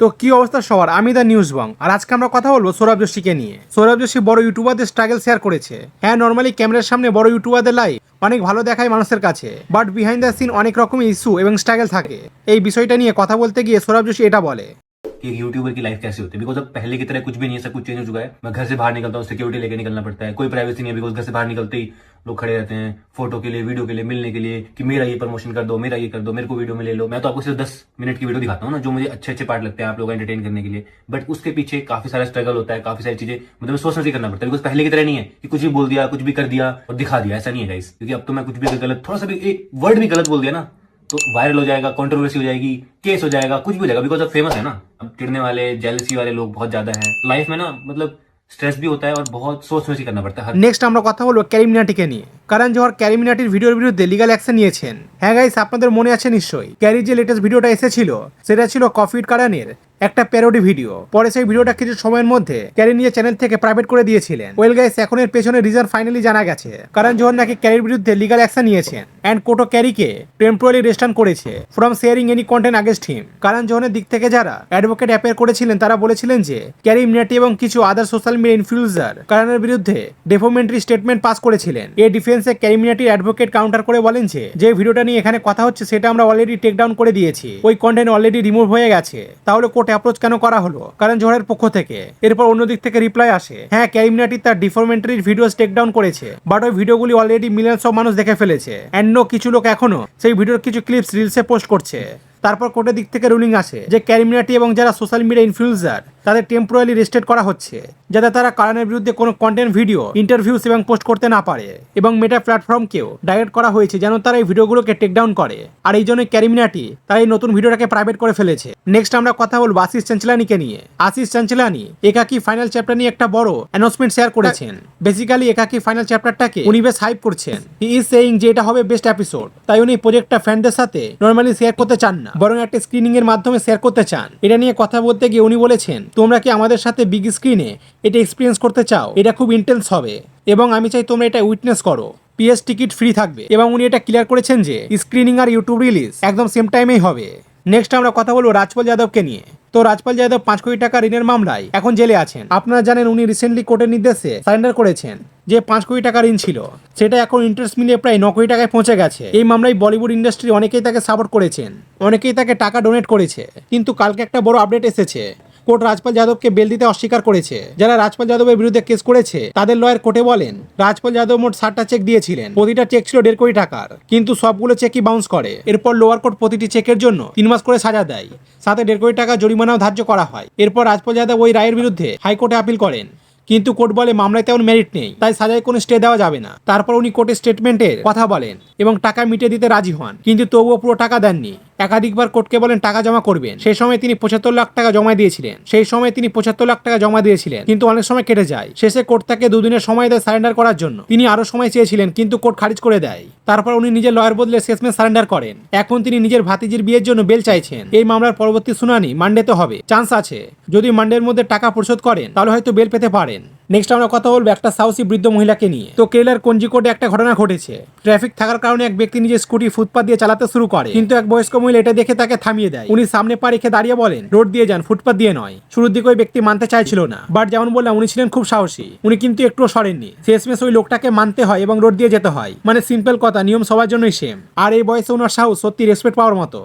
তো কি অবস্থা সবার, আমি দা নিউজ বং। আর আজকে আমরা কথা বলবো সৌরভ যোশীকে নিয়ে। সৌরভ যোশী বড় ইউটিউবারদের স্ট্রাগল শেয়ার করেছে। হ্যাঁ, নর্মালি ক্যামেরার সামনে বড় ইউটিউবারদের লাইফ অনেক ভালো দেখায় মানুষের কাছে, বাট বিহাইন্ড দ্য সিন অনেক রকমের ইস্যু এবং স্ট্রাগল থাকে। এই বিষয়টা নিয়ে কথা বলতে গিয়ে সৌরভ যোশী এটা বলে, कि एक यूट्यूबर की लाइफ कैसे होती है। बिकॉज अब पहले की तरह कुछ भी नहीं है, सब कुछ चेंज हो चुका है। मैं घर से बाहर निकलता हूँ, सिक्योरिटी लेके निकलना पड़ता है, कोई प्राइवेसी नहीं है। बिकॉज घर से बाहर निकलते ही लोग खड़े रहते हैं फोटो के लिए, वीडियो के लिए, मिलने के लिए कि मेरा ये प्रमोशन कर दो, मेरा ये कर दो, मेरे को वीडियो में ले लो। मैं तो आपको सिर्फ 10 मिनट की वीडियो दिखाता हूँ ना, जो मुझे अच्छे अच्छे पार्ट लगते हैं आप लोग एंटरटेन करने के लिए। बट उसके पीछे काफी सारा स्ट्रगल होता है, काफी सारी चीजें मतलब सोच समझ के करना पड़ता है। बिकॉज पहले की तरह नहीं है कि कुछ भी बोल दिया, कुछ भी कर दिया और दिखा दिया, ऐसा नहीं है गाइस। क्योंकि अब तो मैं कुछ भी गलत, थोड़ा सा भी एक वर्ड भी गलत बोल दिया ना तो वायरल हो जाएगा, कंट्रोवर्सी हो जाएगी, केस हो जाएगा, कुछ भी हो जाएगा। बिकॉज अब फेमस है ना। अब चिढ़ने वाले, जेलसी वाले लोग बहुत ज्यादा हैं लाइफ में ना। मतलब स्ट्रेस भी होता है और बहुत सोच समझ के करना पड़ता है। নেক্সট আমরা কথা বলবো ক্যারি মিনাটিকে নিয়ে। কারণ জোহর ক্যারি মিনাটির ভিডিওর বিরুদ্ধে লিগাল অ্যাকশন নিয়েছেন। হ্যাঁ গাইস, আপনাদের মনে আছে নিশ্চয়ই ক্যারি যে লেটেস্ট ভিডিওটা এসেছিল সেটা ছিল কফি উইথ কারণের একটা প্যারোডি ভিডিও। পরে সেই ভিডিওটা কিছু সময়ের মধ্যে ক্যারি নিজের চ্যানেল থেকে প্রাইভেট করে দিয়েছিলেন। ওয়েল গাইস, এখন এর পেছনে রিজন ফাইনালি জানা গেছে। কারণ জোহর নাকি ক্যারির বিরুদ্ধে লিগাল অ্যাকশন নিয়েছেন এন্ড কোর্টও ক্যারিকে টেম্পোরারি রেস্টার্ন করেছে from sharing any content against him. কারণ জোহরের দিক থেকে যারা অ্যাডভোকেট অ্যাপিয়ার করেছিলেন তারা বলেছিলেন যে ক্যারি মিনাটি এবং কিছু আদার সোশ্যাল মিডিয়া ইনফ্লুয়েন্সার কারণের বিরুদ্ধে ডেফোমেন্টারি স্টেটমেন্ট পাস করেছিলেন। এই ডিফেন্সে ক্যারি মিনাটির অ্যাডভোকেট কাউন্টার করে বলেন যে ভিডিওটা নিয়ে এখানে কথা হচ্ছে সেটা আমরা অলরেডি টেক ডাউন করে দিয়েছি, ওই কন্টেন্ট অলরেডি রিমুভ হয়ে গেছে। তাহলে কোর্ট অ্যাপ্রোচ কেন করা হলো কারণ জোহরের পক্ষ থেকে? এরপর অন্য দিক থেকে রিপ্লাই আসে, হ্যাঁ ক্যারি মিনাটি তার ডিফরমেন্টারি ভিডিওস টেক ডাউন করেছে, বাট ওই ভিডিওগুলি অলরেডি মিলিয়ন্স অফ মানুষ দেখে ফেলেছে এন্ড নো কিছু লোক এখনো সেই ভিডিওর কিছু ক্লিপস রিলসে পোস্ট করছে। তারপর কোর্টের দিক থেকে রুলিং আসে যে ক্যারি মিনাটি এবং যারা সোশ্যাল মিডিয়া ইনফ্লুয়েন্সার তাদের টেম্পোরারি রেস্টেড করা হচ্ছে যাতে তারা কারণের বিরুদ্ধে কোনো কন্টেন্ট, ভিডিও, ইন্টারভিউস এবং পোস্ট করতে না পারে। এবং মেটা প্ল্যাটফর্মকেও ডাইরেক্ট করা হয়েছে যেন তারা এই ভিডিওগুলোকে টেক ডাউন করে। আর এই জন্য ক্যারি মিনাটি তারা এই নতুন ভিডিওটাকে প্রাইভেট করে ফেলেছে। নেক্সট আমরা কথা বলবো আশিস চাঞ্চলানিকে নিয়ে। আশিস চাঞ্চলানি একাকি ফাইনাল চ্যাপ্টার নিয়ে একটা বড় অ্যানাউন্সমেন্ট শেয়ার করেছেন। বেসিক্যালি একাকি ফাইনাল চ্যাপ্টারটাকে উনি বেশ হাইপ করছেন। হি ইজ সেইং যে এটা হবে বেস্ট এপিসোড, তাই উনি প্রজেক্টটা ফ্যানদের সাথে নর্মালি শেয়ার করতে চান না, বরং একটা স্ক্রিনিং এর মাধ্যমে শেয়ার করতে চান। এটা নিয়ে কথা বলতে গিয়ে উনি বলেছেন, তোমরা কি আমাদের সাথে বিগ স্ক্রিনে এটা এক্সপিরিয়েন্স করতে চাও? এটা খুব ইন্টেন্স হবে এবং আমি চাই তোমরা এটা উইটনেস করো। পিএস টিকিট ফ্রি থাকবে এবং উনি এটা ক্লিয়ার করেছেন যে স্ক্রিনিং আর ইউটিউব রিলিজ একদম সেম টাইমেই হবে। নেক্সট আমরা কথা বলবো রাজপাল যাদবকে নিয়ে। তো রাজপাল যাদব 5 কোটি টাকা ঋণের মামলায় এখন জেলে আছেন। আপনারা জানেন উনি রিসেন্টলি কোর্টের নির্দেশে সারেন্ডার করেছেন যে 5 কোটি টাকা ঋণ ছিল, সেটা এখন ইন্টারেস্ট মিলিয়ে প্রায় 9 কোটি টাকায় পৌঁছে গেছে। এই মামলায় বলিউড ইন্ডাস্ট্রি অনেকেই তাকে সাপোর্ট করেছেন, অনেকেই তাকে টাকা ডোনেট করেছে। কিন্তু কালকে একটা বড় আপডেট এসেছে, কোর্ট রাজপাল যাদবকে বেল দিতে অস্বীকার করেছে। যারা রাজপাল যাদবের বিরুদ্ধে কেস করেছে তাদের লয়ার কোর্টে বলেন রাজপাল যাদব মোট 60টা চেক দিয়েছিলেন, প্রতিটা চেক ছিল 1.5 কোটি টাকার, কিন্তু সবগুলো চেকই বাউন্স করে। এরপর লোয়ার কোর্ট প্রতিটি চেকের জন্য 3 মাস করে সাজা দেয়, সাথে 1.5 কোটি টাকা জরিমানাও ধার্য করা হয়। এরপর রাজপাল যাদব ওই রায়ের বিরুদ্ধে হাইকোর্টে আপিল করেন, কিন্তু কোর্ট বলে মামলায় তেমন মেরিট নেই, তাই সাজায় কোনো স্টে দেওয়া যাবে না। তারপর উনি কোর্টের স্টেটমেন্টের কথা বলেন এবং টাকা মিটিয়ে দিতে রাজি হন, কিন্তু তবুও পুরো টাকা দেননি। একাধিকবার কোর্টকে বলেন টাকা জমা করবেন। সেই সময় তিনি 75 লাখ টাকা জমা দিয়েছিলেন, কিন্তু অনেক সময় কেটে যায়। শেষে কোর্ট তাকে 2 দিনের সময় দেয় সারেন্ডার করার জন্য। তিনি আরো সময় চেয়েছিলেন, কিন্তু কোর্ট খারিজ করে দেয়। তারপর উনি নিজের লয়ার বদলে শেষমেশ সারেন্ডার করেন। এখন তিনি নিজের ভাতিজির বিয়ের জন্য বেল চাইছেন। এই মামলার পরবর্তী শুনানি মানডেতে হবে। চান্স আছে যদি মানডের মধ্যে টাকা পরিশোধ করেন তাহলে হয়তো বেল পেতে পারেন। নেক্সট আমরা কথা বলবো একটা সাহসী বৃদ্ধ মহিলাকে নিয়ে। তো কেরালার কোঞ্জিকোডে একটা ঘটনা ঘটেছে। ট্রাফিক থাকার কারণে এক ব্যক্তি নিজের স্কুটি ফুটপাথ দিয়ে চালাতে শুরু করে, কিন্তু এক বয়স্ক মহিলা এটা দেখে তাকে থামিয়ে দেয়। উনি সামনে পা রেখে দাঁড়িয়ে বলেন, রোড দিয়ে যান, ফুটপাথ দিয়ে নয়। শুরুর দিকে ওই ব্যক্তি মানতে চাইছিল না, বাট যেমন বললাম উনি ছিলেন খুব সাহসী। উনি কিন্তু একটুও সরেননি। শেষমেশ ওই লোকটাকে মানতে হয় এবং রোড দিয়ে যেতে হয়। মানে সিম্পল কথা, নিয়ম সবার জন্যই সেম। আর এই বয়সে ওনার সাহস সত্যি রেসপেক্ট পাওয়ার মতো।